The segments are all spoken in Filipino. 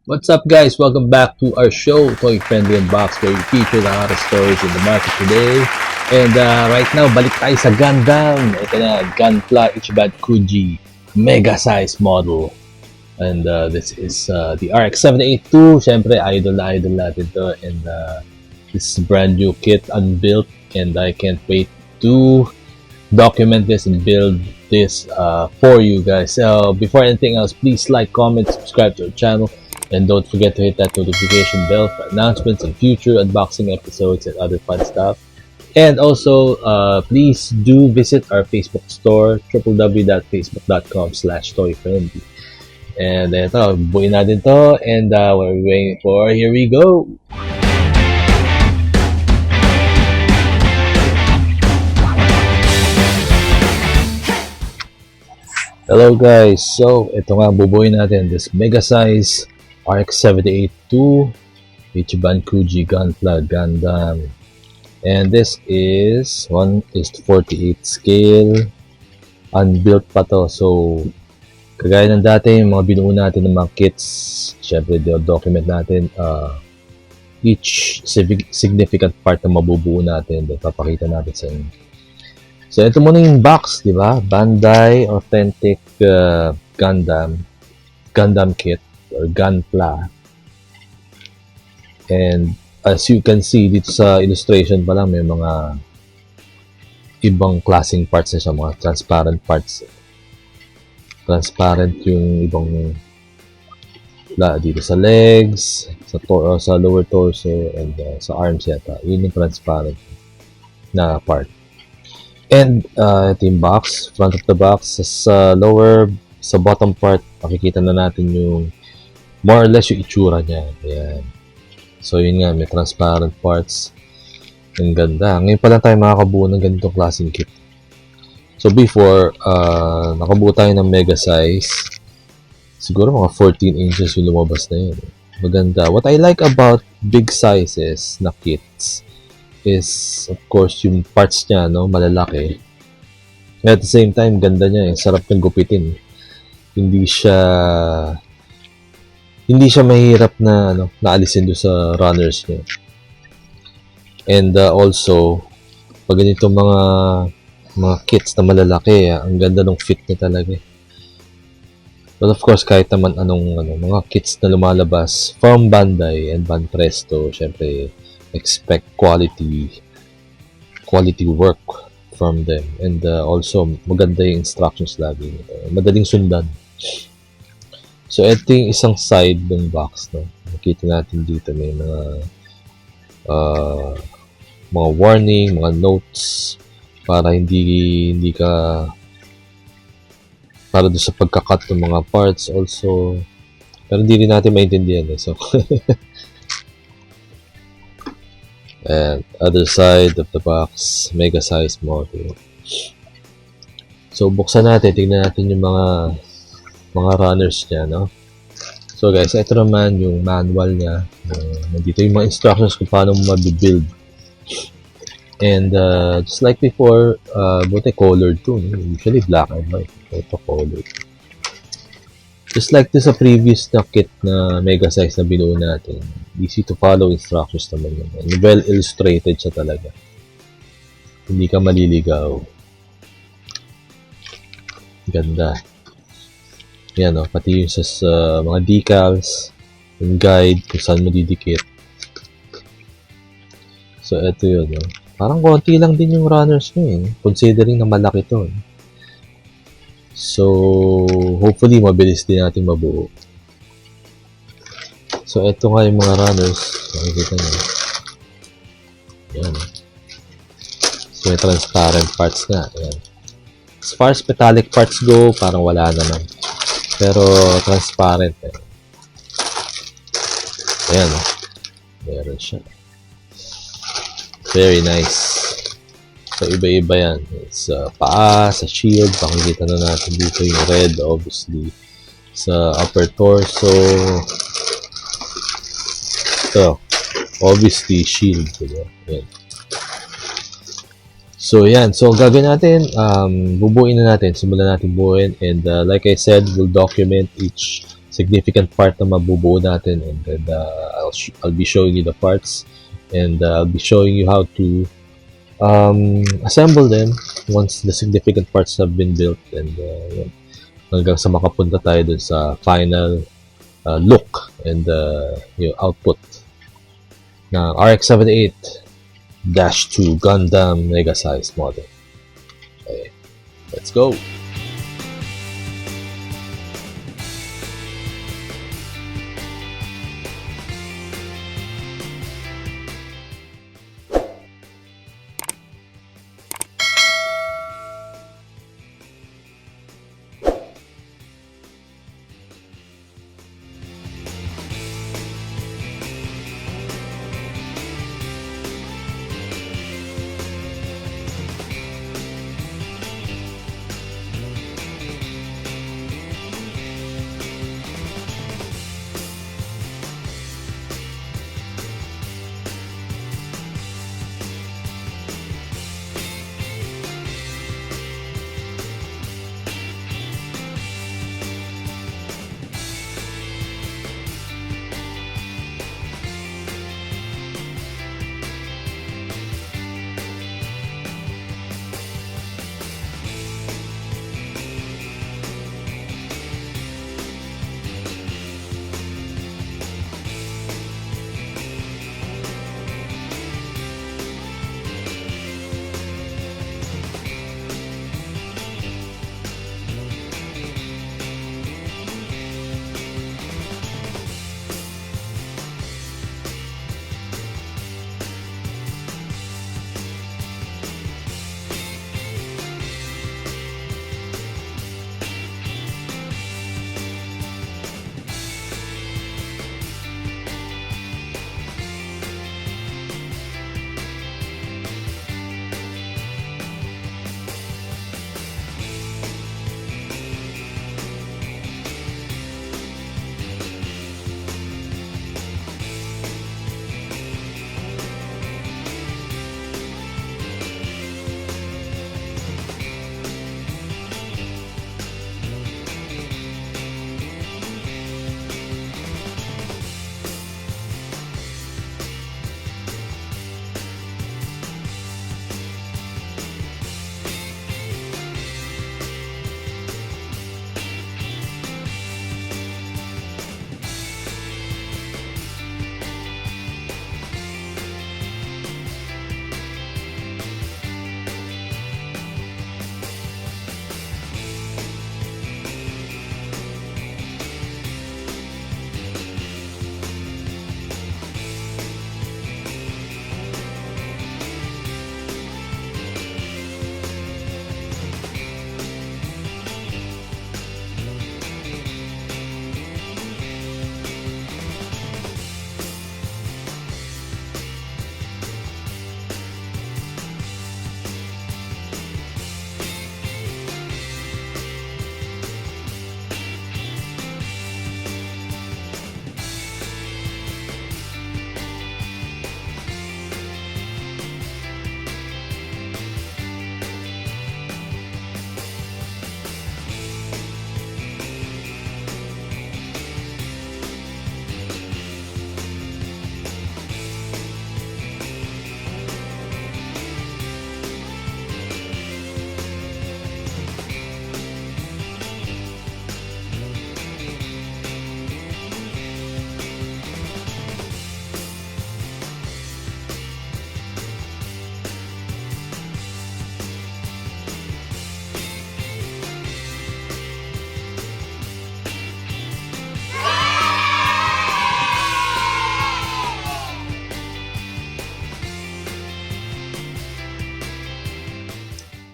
What's up, guys? Welcome back to our show, Toy Friendly Unbox, where we feature the hottest stories in the market today. And right now, balik tayo sa Gundam. Ito na, Gunpla Ichiban Kuji Mega Size Model. And this is the RX-782. Siyempre, idol na idol natin to. And this is a brand new kit, unbuilt. And I can't wait to document this and build this for you guys. So before anything else, please like, comment, subscribe to our channel. And don't forget to hit that notification bell for announcements on future unboxing episodes and other fun stuff. And also, please do visit our Facebook store, www.facebook.com/toyfriendly. And ito, buuin natin to. And what are we waiting for? Here we go! Hello guys! So, ito nga, bubuuin natin this mega size RX-782 Ichiban Kuji Gunpla Gundam. And this is 1:48 scale. Unbuilt pa to. So, kagaya ng dati, yung mga binuo natin ng mga kits, syempre, document natin each significant part na mabubuo natin. Papakita natin sa inyo. So, ito muna yung box, di ba? Bandai Authentic Gundam Kit or Gunpla. And as you can see dito sa illustration pa lang, may mga ibang klaseng parts na siya, mga transparent parts. Transparent yung ibang dito sa legs, sa lower torso, and sa arms yata. Yun yung transparent na part. And ito yung box, front of the box. Sa bottom part, makikita na natin yung more or less yung itsura niya. Ayan. So, yun nga, may transparent parts. Ang ganda. Ngayon pa lang tayo makakabuo ng ganitong klaseng kit. So, before, nakabuo tayo ng mega size. Siguro mga 14 inches yung lumabas na yun. Maganda. What I like about big sizes na kits is, of course, yung parts niya, no, malalaki. At the same time, ganda niya. Sarap niyang gupitin. Hindi siya mahirap na naalisin doon sa runners niya. And also, pag ganito mga kits na malalaki, ang ganda ng fit niya talaga. But of course, kahit naman mga kits na lumalabas from Bandai and Banpresto, syempre expect quality work from them. And also, maganda yung instructions lagi. Madaling sundan. So, ito yung isang side ng box, no? Nakita natin dito may mga warning, mga notes para hindi ka para doon sa pagkakat ng mga parts also. Pero hindi rin natin maintindihan, eh. So, and other side of the box, mega size model. So, buksan natin, tingnan natin yung mga runners niya, no? So guys, ito naman yung manual niya. Nandito yung mga instructions kung paano mo mabibuild. And just like before, buti colored to. Usually black and white. Ito colored. Just like this sa previous na kit na mega size na binuo natin. Easy to follow instructions naman yun. And well illustrated siya talaga. Hindi ka maliligaw. Ganda. Yan, no? Pati yung sa mga decals, yung guide, kung saan mo didikit. So, ito yun, no? Parang konti lang din yung runners nyo, eh. Considering na malaki to. So, hopefully, mabilis din natin mabuo. So, ito nga yung mga runners. Makikita nyo. Yan. So, may transparent parts nga. Yan. As far as metallic parts go, parang wala naman. Pero transparent, eh. Ayan, oh. Meron siya. Very nice. So, iba-iba yan. Sa paa, sa shield. Pakikita na natin dito yung red, obviously. Sa upper torso. Ito. Obviously, shield. Diba? Ayan. So, yan. So, gagawin natin, bubuin na natin. Simulan natin buuin. And like I said, we'll document each significant part na mabubuo natin, and then I'll be showing you the parts, and I'll be showing you how to assemble them once the significant parts have been built, and yun, hanggang sa makapunta tayo dun sa final look and yung output ng RX-78-2 Gundam Mega Size model. Okay, let's go!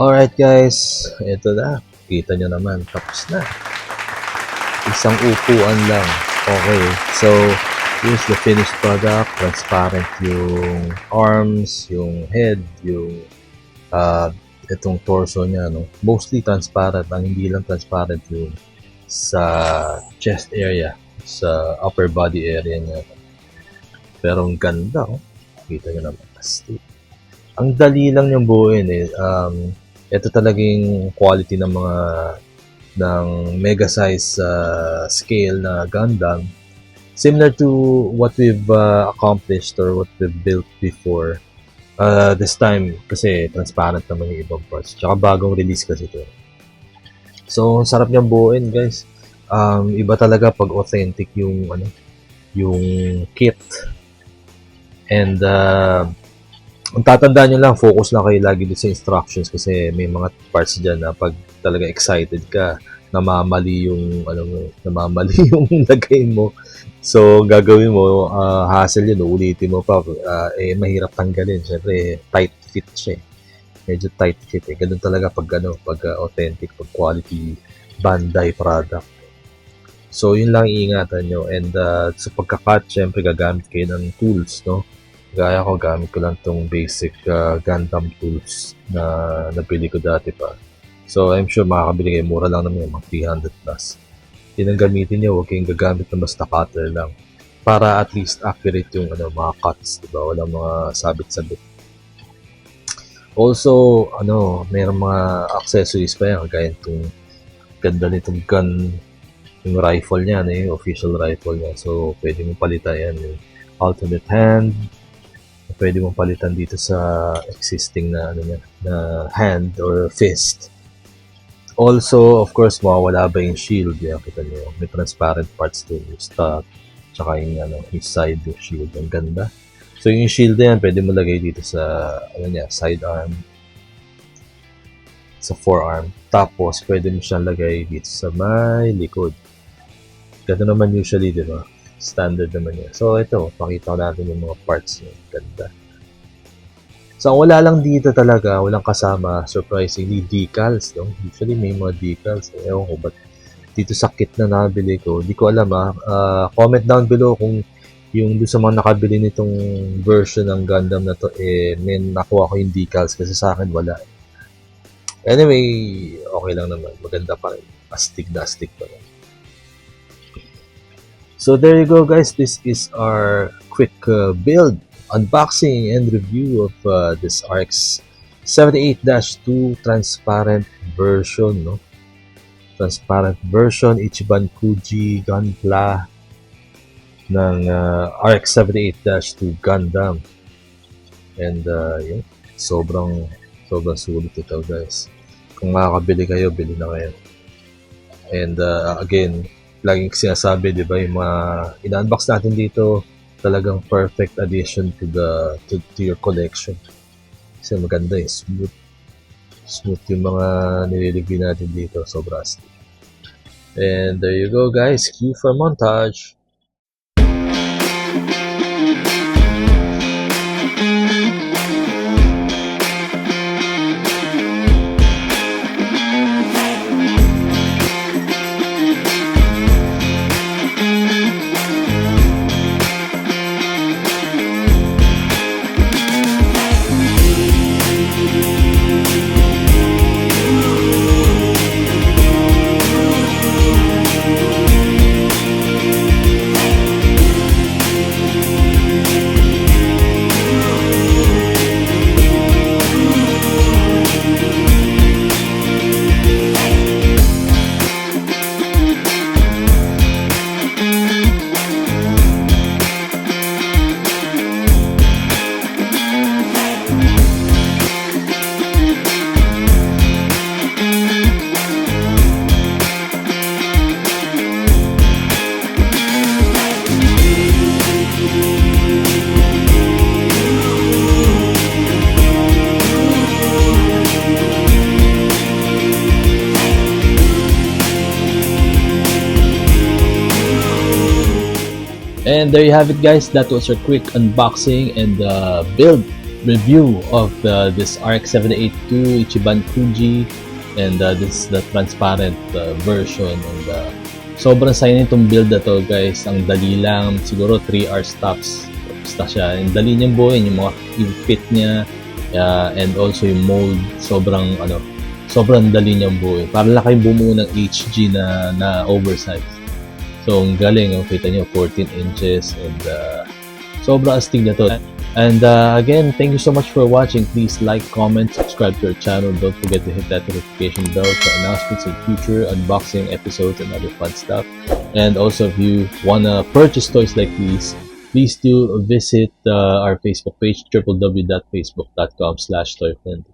Alright guys, ito na. Kita nyo naman, tapos na. Isang upuan lang. Okay, so here's the finished product. Transparent yung arms, yung head, yung itong torso niya, no? Mostly transparent. Ang hindi lang transparent yung sa chest area, sa upper body area niya. Pero ang ganda, oh. Kita nyo naman. Ang dali lang yung buuin eh. Ito talagang quality ng mga ng mega size scale na Gundam, similar to what we've accomplished or what we've built before. This time kasi transparent naman yung ibang parts, tsaka bagong release kasi ito. So sarap niyang buuin, guys. Iba talaga pag authentic yung yung kit. And ang tatandaan nyo lang, focus lang kayo lagi dito sa instructions kasi may mga parts dyan na pag talaga excited ka, namamali yung namamali yung lagay mo. So gagawin mo, hassle yun, ulitin mo pa, mahirap tanggalin. Syempre tight fit siya. Medyo tight fit eh. Ganun talaga pag pag authentic, pag quality Bandai product. So yun lang iingatan nyo. And sa pagka-cut, syempre gagamit kayo ng tools, no? Gaya ko, gamit ko lang tong basic Gundam tools na nabili ko dati pa. So I'm sure makakabili kayo, mura lang naman, mga 300 plus. Yun ang gamitin nyo, huwag kayong gagamit ng basta cutter lang. Para at least accurate yung mga cuts, diba? Walang mga sabit-sabit. Also, mayroong mga accessories pa yan, kagaya itong ganda nitong gun, yung rifle niya, yung official rifle niya. So, pwede mong palitan yan, yung alternate hand. Pwede mong palitan dito sa existing na hand or fist. Also, of course, mawawala ba yung shield? Yan, kita nyo. May transparent parts to yung stock. Tsaka yung, yung side yung shield. Ang ganda. So, yung shield na yan, pwede mo lagay dito sa, side arm. Sa forearm. Tapos, pwede mo siyang lagay dito sa may likod. Ganito naman usually, di ba? Standard naman yan. So, ito, pakita ko natin yung mga parts niya. Ganda. So, wala lang dito talaga, walang kasama, surprisingly, decals, no? Usually, may mga decals. Ewan ko, but dito sa kit na nabili ko, di ko alam, comment down below kung yung doon sa mga nakabili nitong version ng Gundam na to, may nakuha ko yung decals kasi sa akin wala. Anyway, okay lang naman. Maganda pa rin. Astig na astig pa rin. So, there you go, guys. This is our quick build, unboxing, and review of this RX 78-2 transparent version, no? Transparent version, Ichiban Kuji Gunpla ng RX 78-2 Gundam. And, yun, sobrang sulit ito, guys. Kung makakabili kayo, bili na kayo. And again, laging sinasabi, di ba, yung mga ina-unbox natin dito, talagang perfect addition to your collection. Kasi maganda eh, smooth yung mga nililagay natin dito, sobra astig. And there you go, guys. Cue for montage. And there you have it, guys. That was our quick unboxing and build review of this RX 782 Ichiban Kuji, and this is the transparent version. And sobrang saya nitong build na to, guys. Ang dali lang, siguro 3 hours tops. Basta siya. And dali niyang buuin yung mga fit niya, and also yung mold. Sobrang dali niyang buuin. Para lang kayong bumuo ng HG na oversize. So, ang galing, kita nyo, 14 inches, and sobrang astig na to. And again, thank you so much for watching. Please like, comment, subscribe to our channel. Don't forget to hit that notification bell for announcements in future unboxing episodes and other fun stuff. And also, if you wanna purchase toys like these, please do visit our Facebook page, www.facebook.com/toyfriend.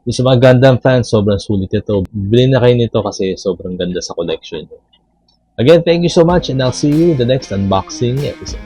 Yung sa mga Gundam fans, sobrang sulit ito. Bilhin na kayo nito kasi sobrang ganda sa collection. Again, thank you so much and I'll see you in the next unboxing episode.